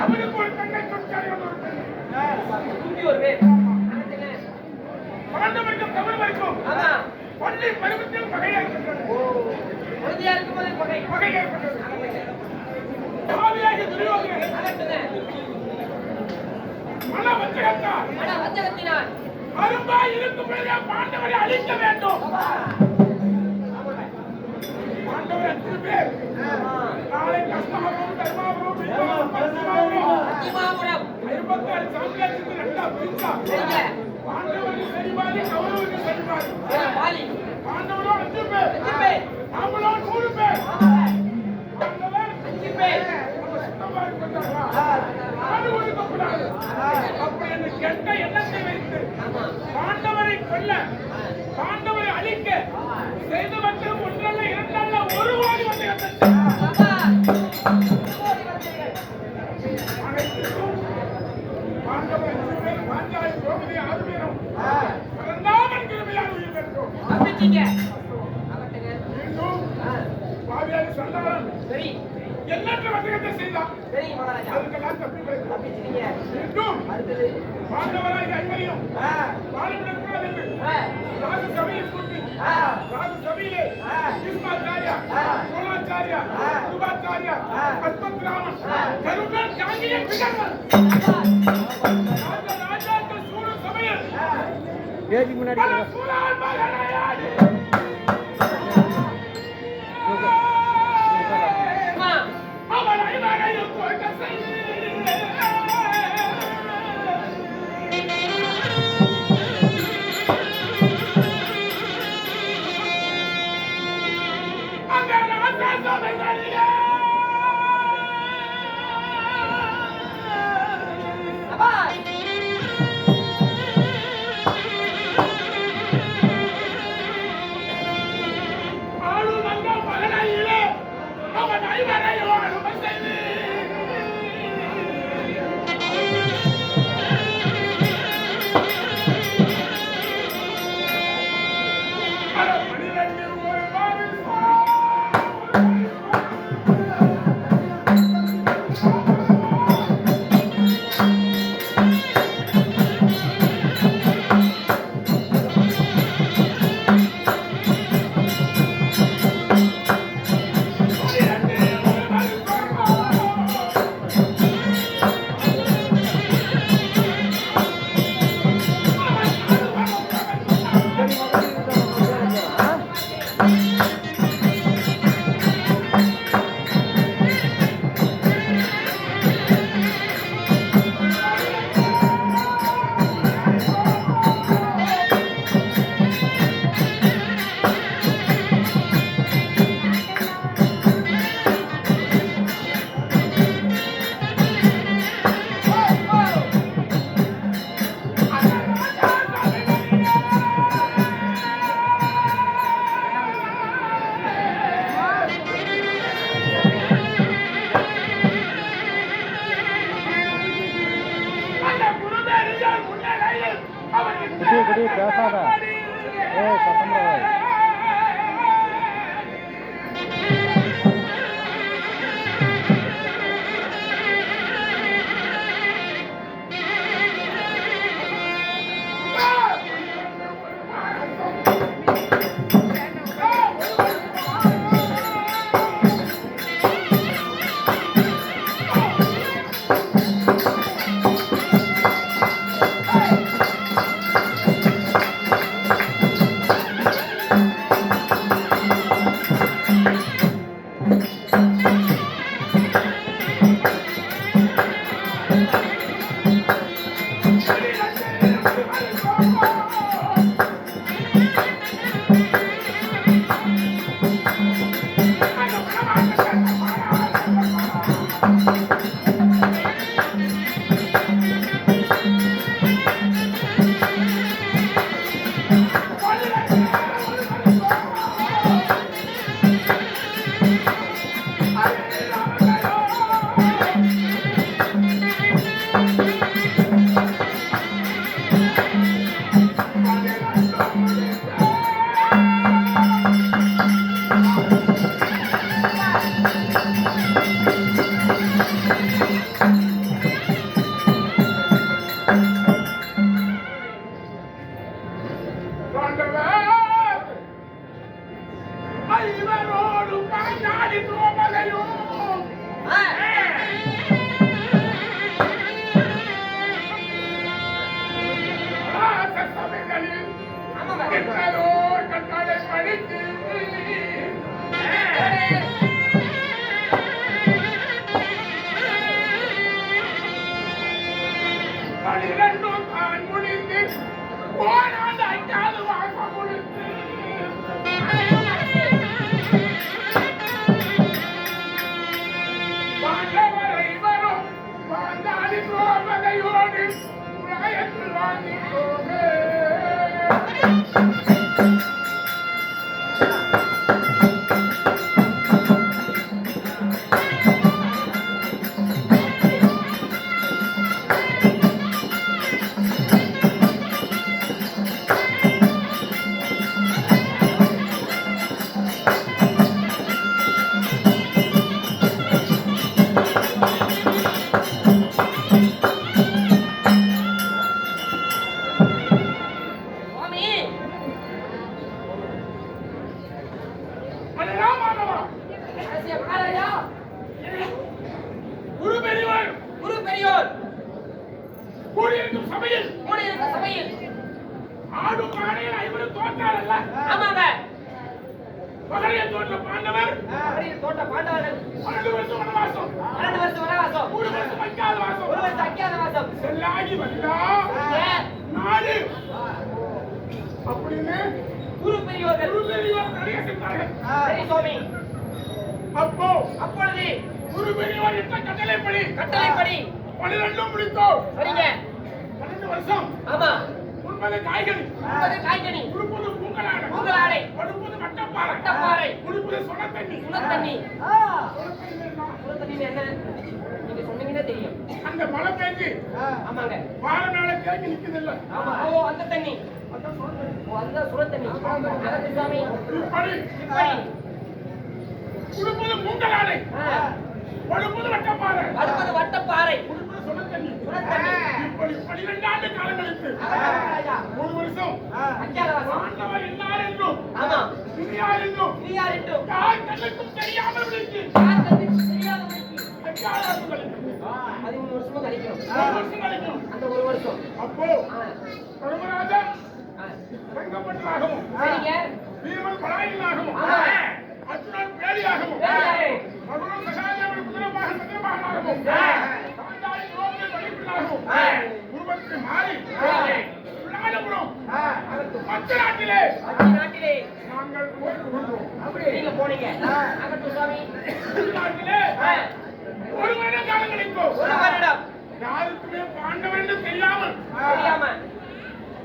அவனுக்கு ஒரு தங்கை தொட்டார்கள் ஒரு பேர் பாண்டவருக்கும் கவர்வருக்கும் பள்ளி பருவத்தில் பகை ஏற்பட்டது. குழந்தையா இருக்கும் போது பகை ஏற்பட்டது. பாவியாகி துரியோதனன் மன வஞ்சகத்தினால் அரும்பாய் இருக்கும் பொழுதே பாண்டவரை அழிக்க வேண்டும். பாண்டவர் எத்தனை பேர் நாளை கஷ்டமாகவும் தர்மாபுரம் ஐம்பத்தாறு சாம்ராஜ்யத்தில் ரெண்டாம் பிரிச்சா பாண்டவருக்கு சரிபாதி கௌரவருக்கு சரிபாதி பாண்டவரோ 5 பேர் நாமளோ 100 பேர் பாண்டவர் 5 பேர் சுத்தமா இருப்பாங்களா அது ஒதுக்கப்படாது. அப்ப என்ன கெட்ட எண்ணத்தை வைத்து பாண்டவரை கொல்ல பாண்டவரை அழிக்க செய்தவற்றை ஒன்றல்ல இரண்டல்ல ஒரு கோடி வந்து பாண்டவர் 5 பேர் பாஞ்சாலி திரௌபதி 6 பேரும் பரந்தாமன் கிருபையால் உயிர் பெற்றோம். பாவியாரி சண்டவரன் சரி எண்ணற்ற வசகத்தை செய்தான். அதுக்கெல்லாம் தப்பிச்சிட்டீங்க. பாண்டவராய் ஐவரையும் பாடுபடக்கூடாது என்று ராஜசபையை கூட்டி ராஜசபையிலே பீஷ்மாச்சாரியா துரோணாச்சாரியா துருவாச்சாரியா பத்மராமன் கருடன் காங்கிய பிகர்வன் ராஜாக்கள் சூழல் சபையில் பல சூழல் மகனாயாடி அவன் ஐவரையும் கொள்கை செய்து பேசாத சத்தம் கண்டாடி துரோமகையும் சபைகளில் எத்தனோர் கட்டாளை படித்து பனிரெண்டும் தான் முடிந்து போராண்டு ஐந்தாவது வாசம் முடித்து பாண்டவரை வரும் பாண்டாளி துரோமகையோடு உலகத்தில் வாங்கி கூடியிருக்கும் சபையில் ஆடும் ஆணையில் ஐவரும் தோற்றாரல்ல மகளிர் தோற்ற பாண்டவர் 12 வருஷம் வனவாசம் 3 வருஷம் அஞ்ஞாத வாசம் செல்லாகி வந்தா நாடு அப்படின்னு குரு பெரியோர் நிறைய சென்றார்கள். அப்பொழுது குரு பெரியோர் இட்ட கட்டளைப்படி 12 முடித்தோம். 12 வருஷம் 9 காய்கனி 30 பூங்கலாடை 30 வட்டப்பாறை 30 சுட தண்ணி என்ன நீங்க சொன்னீங்கன்னா தெரியும். அந்த மழை பெய்ஞ்சு ஆமாங்க வார நாள தேங்கி நிக்குது இல்ல. அந்த தண்ணி அந்த சுட தண்ணி சாமி இப்படி 30 பூங்கலாடை 30 வட்டப்பாறை 30 சுட தண்ணி இப்படி 12 ஆண்டு காலம் கழித்து 3 வருஷம் ஆண்டவர் என்னார் என்றும் யார் என்றும் யார் கண்ணுக்கும் தெரியாமல் விழித்து 13 வருஷமா கழிக்கணும். அந்த 1 வருஷம் அப்போ பரமராஜன் ரங்கப்பட்டனாகவும் வீரன் பலாயினாகவும் அர்ஜுனன் பேரியாகவும் மகனும் சகாதேவன் குதிரமாக சத்தியமாகவும் காந்தாரி துரோபதி படிப்பினாகவும் குருபத்துக்கு மாறி விளையாடப்படும் மற்ற நாட்டிலே நாங்கள் போய் கொண்டோம். நீங்க போனீங்க சாமி நாட்டிலே 1 வருடம் காலம் கிடைக்கும். 1 வருடம் யாருக்குமே பாண்டவன் என்று தெரியாமல்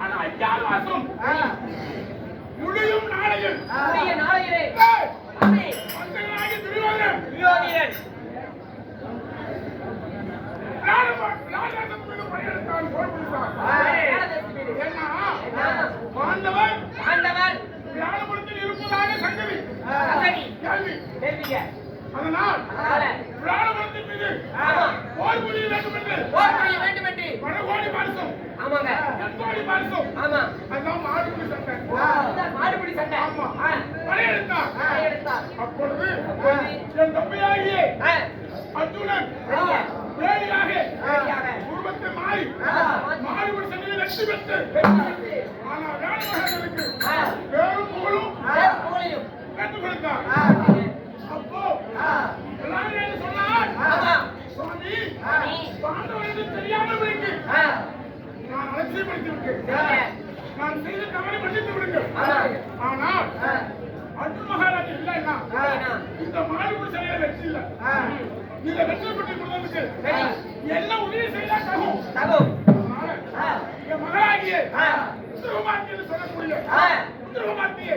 ஆனா 5 மாசம் முடியும் நாளையில் மந்தகனாகி துரியோதனன் ராஜாசம் மீது படையெடுத்தான், போர் புரிந்தான். ஏன்னா பாண்டவர் வியாழபுரத்தில் இருப்பதாக சங்கவி கேள்வி. அதனால் வியாழபுரத்தின் மீது போர் புரிய வேண்டும் என்று வடகோடி பாரசம் தென்கோடி பாரசம் அதெல்லாம் மாடுபிடி சண்டை படையெடுத்தான். அப்பொழுது என் தம்பியாகிய அர்ஜுனன் வேடியாக குடும்பத்தை மாறி மாடுபிடி சண்டையில் வெற்றி பெற்று ஆனால் வேடமகனுக்கு வேறும் புகழும் கற்றுக் கொடுத்தான். அப்போ எல்லாரும் என்ன சொன்னார்? சுவாமி பாண்டவர் என்று தெரியாமல் விடுங்க, நான் அலட்சியப்படுத்தி விட்டேன், நான் செய்த தவறை மன்னித்து விடுங்க. ஆனால் அர்ஜுன் மகாராஜ் இல்லைன்னா இந்த மாடுபிடி சண்டையில வெற்றி இல்லை. இத வெற்றி பெற்று கொடுத்ததுக்கு என்ன உதவி செய்தா தகும். என் மகளாகிய உத்தரகுமார்த்தியை சொல்லக்கூடிய உத்தரகுமார்த்தியை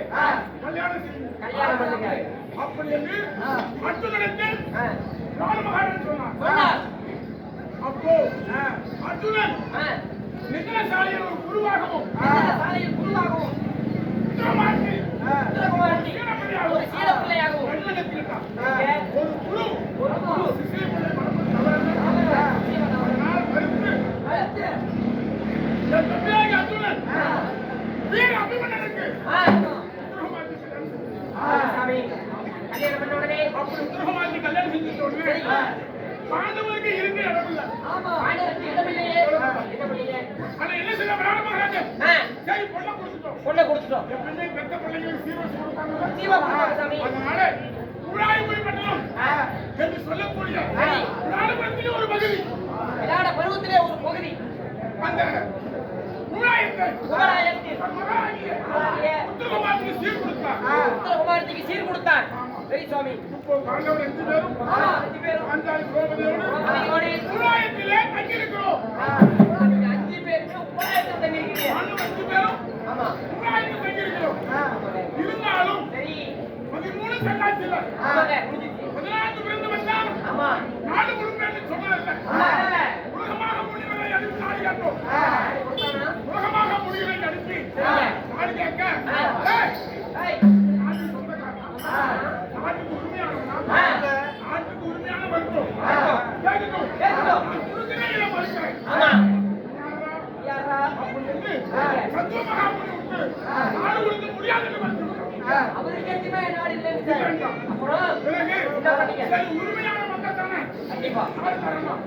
கல்யாணம் செய்யுங்க. அப்படி என்று அர்ஜுனனுக்கு ராண மகாராஜ் சொன்னார். அப்போ அர்ஜுனன் நிகழசாலையில் ஒரு குருவாகவும் உத்தரகுமார்த்தி சீரப்பிள்ளையாகவும் ஒரு குரு சிசிலிப்பிள்ளை மரபு மறுத்து என் தம்பியாகி அர்ஜுனன் வீர அபிமன்னனுக்கு உத்தரகுமார்த்தி சாமி கல்யாணம் பண்ண உடனே அப்படி சரி. பாண்டவருக்கு இருக்க இடம் இல்லை. பாண்டவருக்கு இடமில்லையே. என்ன பண்ணீங்க? ஆனா என்ன செய்ய விளையாட மகாராஜா? ஆ, சரி பொண்ணை கொடுத்துட்டோம். பொண்ணை கொடுத்துட்டோம். எப்பவுமே பெத்த பிள்ளைங்களுக்கு சீர்வரிசை கொடுப்பாங்க. சீவா கொடுப்பாங்க சாமி. அதனால உழாய்மொழி மண்டலம் ஆ, என்று சொல்லக்கூடிய சரி. உழாய்மொழியிலே ஒரு பகுதி. விளையாட பருவத்திலே ஒரு பகுதி. அந்த உழாயத்தை குமராயத்தில் மகாராஜிய ஆகிய உத்தரகுமாரத்துக்கு சீர் கொடுத்தார். உத்தரகுமாரத்துக்கு சீர் கொடுத்தார். சரி சுவாமி. இப்போ பாண்டவர் 5 பேரும் ஆமா, 5 பேரும் பாஞ்சாலி திரௌபதியோடு திரௌபதியோடு உழாயத்திலே தங்கியிருக்கிறோம். நீங்க 5 பேருக்கு உபராயத்தில் தங்கியிருக்கிறீங்க. பாண்டவர் 5 பேரும் ஆமா. உழாயத்தில் தங்கியிருக்கிறோம். இருந்தாலும் சரி. 13 சன்னாட்சியில ஆமாங்க, முடிஞ்சிச்சு. 14 பிறந்து வந்தால் ஆமா. நாடு முழுப்பேன்னு சொன்னதில்லை. ஆமா. உலகமாக முடிவுகளை அடித்து நாடு கேட்டோம். கொடுத்தானா? உலகமாக முடிவுகளை அடித்து நாடு கேட்க ஏய், ஏய். நாட்டுக்கு சொந்தக்காரன். நாட்டுக்கு உரிமையானவன். ஆ. நாட்டுக்கு உரிமையான மருத்துவம். ஆ. கேட்கட்டும். கேட்கட்டும். நான் கொடுக்கிறேன், இதை மறுக்கிறேன். ஆமா. யாரா? யாரா? அப்படின்னு சத்துவ மகாமுனி விட்டு நாடு கொடுக்க முடியாது என்று மறுத்துவிட்டார். அவருக்கு எதுவுமே நாடு இல்லைன்னு சார். அப்புறம் பிறகு என்ன பண்ணீங்க? சரி, உரிமையான மக்கள் தானே கண்டிப்பா. நாடு தரணும்.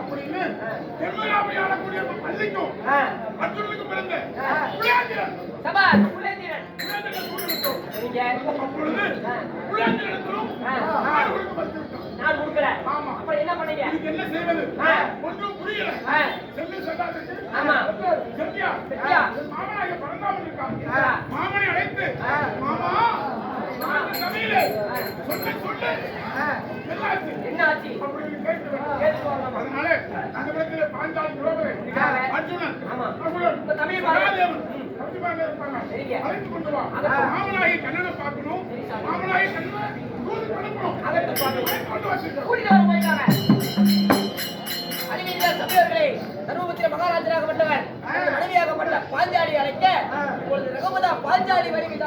அப்படின்னு தென்மராவை ஆளக்கூடிய பள்ளிக்கும் ஆ. அர்ஜுனுக்கு பிறந்த புலியாந்திரன் சபாஷ். புலேந்திரன். புலியாந்திரன் கூறிவிட்டோம். சரிங்க. அப்பொழுது புலியாந்திரனுக்கும் நாடு கொடுக்க மறுத்துவிட்டார். நாடு கொடுக்கல. ஆமா. அப்புறம் என்ன பண்ணீங்க? இதுக்கு என்ன செய்வது? ஆ. ஒன்றும் புரியல. ஆ. செல்லு செல்லாதது. ஆமா. செல்வியா? செல்வியா. மாமனாக பறந்தாமல் இருக்கான். ஆ. மாமனை அழைத்து ஆ. மாமா நான் சபையிலே சொல்ல சொல்ல என்னாச்சு? என்ன ஆச்சு? அப்படின்னு கேட்கிறேன். கேட்டுட்டு வரலாமா? அதனால அந்த இடத்துல பாஞ்சாலி திரௌபதி, இருக்காங்க. அர்ஜுனன், ஆமா. நகுலன், இப்ப தமிழ் பாருங்க. சகாதேவன், கண்டிப்பாக இருப்பாங்க. சரிங்க. அழைத்து கொண்டு வா. அகட்டும். மாமனாகி கண்ணனை பார்க்கணும். மாமனாகி கண்ணனை தூது அனுப்பணும். அகட்டும் பாருங்க. கொண்டு வச்சிருக்கோம். கூட்டிட்டு வர போயிட்டாங்க. அறிவியல் சபையோர்களே, தர்மபுத்திர மகாராஜராகப்பட்டவர் தனது மனைவியாகப்பட்ட பாஞ்சாலி அழைக்க இப்பொழுது ரகுபதா பாஞ்சாலி வருகை